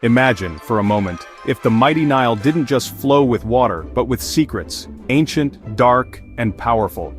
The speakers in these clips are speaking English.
Imagine, for a moment, if the mighty Nile didn't just flow with water, but with secrets, ancient, dark, and powerful.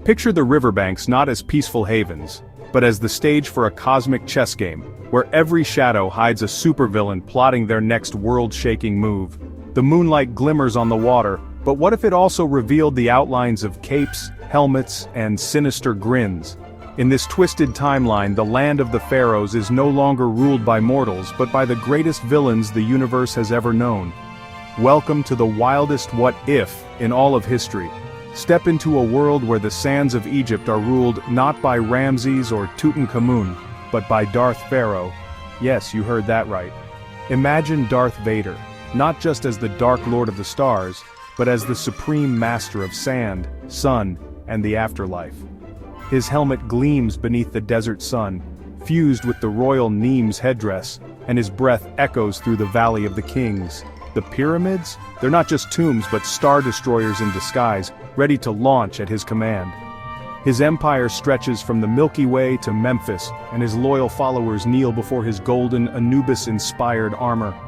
Picture the riverbanks not as peaceful havens, but as the stage for a cosmic chess game, where every shadow hides a supervillain plotting their next world-shaking move. The moonlight glimmers on the water, but what if it also revealed the outlines of capes, helmets, and sinister grins? In this twisted timeline, the land of the pharaohs is no longer ruled by mortals but by the greatest villains the universe has ever known. Welcome to the wildest what-if in all of history. Step into a world where the sands of Egypt are ruled not by Ramses or Tutankhamun, but by Darth Pharaoh. Yes, you heard that right. Imagine Darth Vader, not just as the Dark Lord of the Stars, but as the supreme master of sand, sun, and the afterlife. His helmet gleams beneath the desert sun, fused with the royal Nemes headdress, and his breath echoes through the Valley of the Kings. The pyramids? They're not just tombs but star destroyers in disguise, ready to launch at his command. His empire stretches from the Milky Way to Memphis, and his loyal followers kneel before his golden Anubis-inspired armor.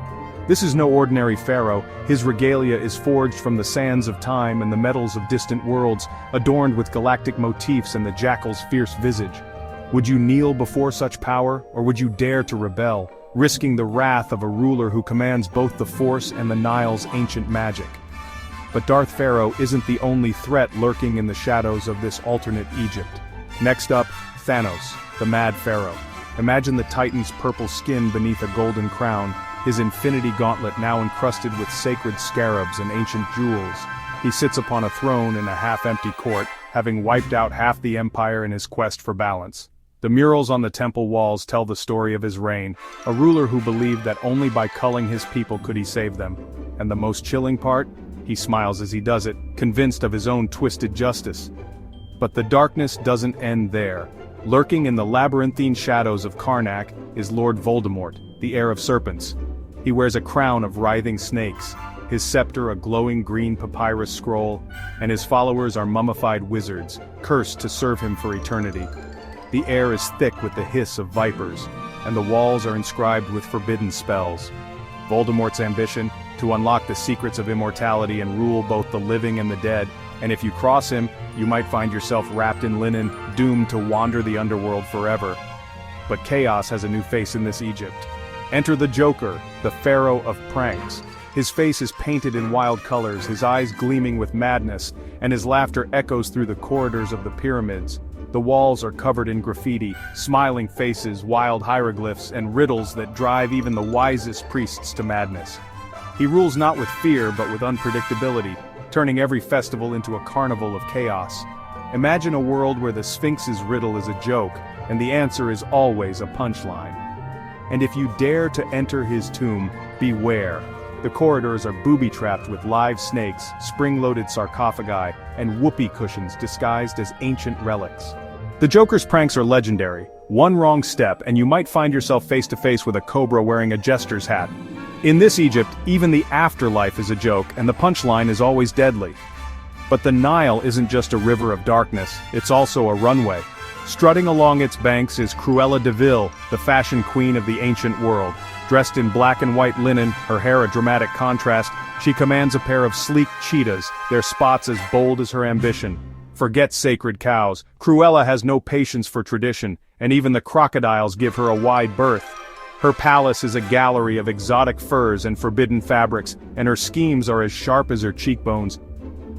This is no ordinary pharaoh. His regalia is forged from the sands of time and the metals of distant worlds, adorned with galactic motifs and the jackal's fierce visage. Would you kneel before such power, or would you dare to rebel, risking the wrath of a ruler who commands both the Force and the Nile's ancient magic? But Darth Pharaoh isn't the only threat lurking in the shadows of this alternate Egypt. Next up, Thanos, the Mad Pharaoh. Imagine the Titan's purple skin beneath a golden crown, his infinity gauntlet now encrusted with sacred scarabs and ancient jewels. He sits upon a throne in a half-empty court, having wiped out half the empire in his quest for balance. The murals on the temple walls tell the story of his reign, a ruler who believed that only by culling his people could he save them. And the most chilling part? He smiles as he does it, convinced of his own twisted justice. But the darkness doesn't end there. Lurking in the labyrinthine shadows of Karnak is Lord Voldemort, the heir of serpents. He wears a crown of writhing snakes, his scepter a glowing green papyrus scroll, and his followers are mummified wizards, cursed to serve him for eternity. The air is thick with the hiss of vipers, and the walls are inscribed with forbidden spells. Voldemort's ambition? To unlock the secrets of immortality and rule both the living and the dead, and if you cross him, you might find yourself wrapped in linen, doomed to wander the underworld forever. But chaos has a new face in this Egypt. Enter the Joker, the Pharaoh of pranks. His face is painted in wild colors, his eyes gleaming with madness, and his laughter echoes through the corridors of the pyramids. The walls are covered in graffiti, smiling faces, wild hieroglyphs, and riddles that drive even the wisest priests to madness. He rules not with fear but with unpredictability, turning every festival into a carnival of chaos. Imagine a world where the Sphinx's riddle is a joke, and the answer is always a punchline. And if you dare to enter his tomb, beware. The corridors are booby-trapped with live snakes, spring-loaded sarcophagi, and whoopee cushions disguised as ancient relics. The Joker's pranks are legendary. One wrong step and you might find yourself face-to-face with a cobra wearing a jester's hat. In this Egypt, even the afterlife is a joke, and the punchline is always deadly. But the Nile isn't just a river of darkness, it's also a runway. Strutting along its banks is Cruella de Vil, the fashion queen of the ancient world. Dressed in black and white linen, her hair a dramatic contrast, she commands a pair of sleek cheetahs, their spots as bold as her ambition. Forget sacred cows, Cruella has no patience for tradition, and even the crocodiles give her a wide berth. Her palace is a gallery of exotic furs and forbidden fabrics, and her schemes are as sharp as her cheekbones.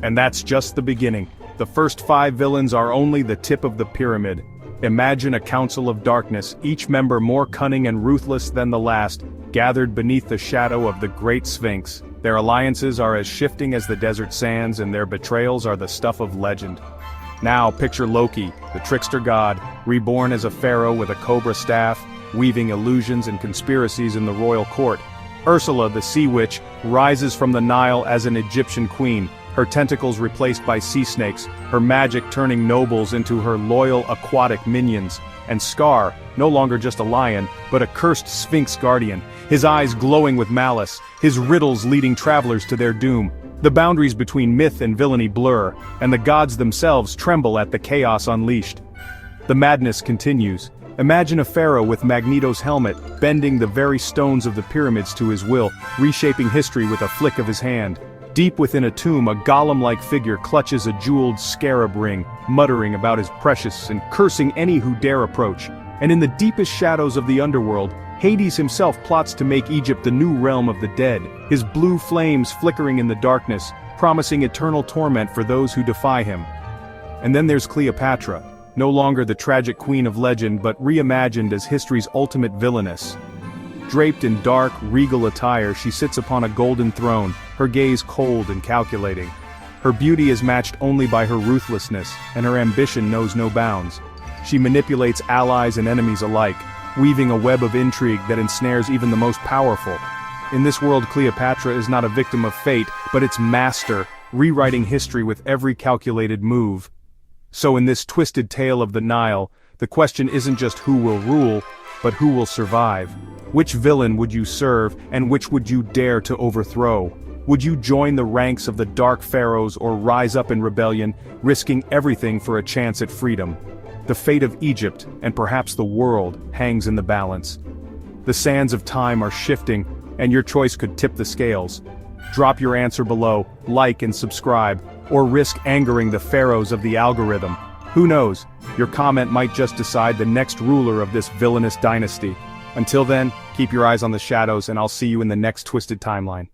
And that's just the beginning. The first 5 villains are only the tip of the pyramid. Imagine a council of darkness, each member more cunning and ruthless than the last, gathered beneath the shadow of the Great Sphinx. Their alliances are as shifting as the desert sands, and their betrayals are the stuff of legend. Now picture Loki, the trickster god, reborn as a pharaoh with a cobra staff, weaving illusions and conspiracies in the royal court. Ursula, the sea witch, rises from the Nile as an Egyptian queen, her tentacles replaced by sea snakes, her magic turning nobles into her loyal aquatic minions. And Scar, no longer just a lion, but a cursed Sphinx guardian, his eyes glowing with malice, his riddles leading travelers to their doom. The boundaries between myth and villainy blur, and the gods themselves tremble at the chaos unleashed. The madness continues. Imagine a pharaoh with Magneto's helmet, bending the very stones of the pyramids to his will, reshaping history with a flick of his hand. Deep within a tomb, a golem-like figure clutches a jeweled scarab ring, muttering about his precious and cursing any who dare approach. And in the deepest shadows of the underworld, Hades himself plots to make Egypt the new realm of the dead, his blue flames flickering in the darkness, promising eternal torment for those who defy him. And then there's Cleopatra, no longer the tragic queen of legend but reimagined as history's ultimate villainess. Draped in dark, regal attire, she sits upon a golden throne, her gaze cold and calculating. Her beauty is matched only by her ruthlessness, and her ambition knows no bounds. She manipulates allies and enemies alike, weaving a web of intrigue that ensnares even the most powerful. In this world, Cleopatra is not a victim of fate, but its master, rewriting history with every calculated move. So in this twisted tale of the Nile, the question isn't just who will rule, but who will survive. Which villain would you serve, and which would you dare to overthrow? Would you join the ranks of the dark pharaohs or rise up in rebellion, risking everything for a chance at freedom? The fate of Egypt, and perhaps the world, hangs in the balance. The sands of time are shifting, and your choice could tip the scales. Drop your answer below, like and subscribe, or risk angering the pharaohs of the algorithm. Who knows, your comment might just decide the next ruler of this villainous dynasty. Until then, keep your eyes on the shadows and I'll see you in the next twisted timeline.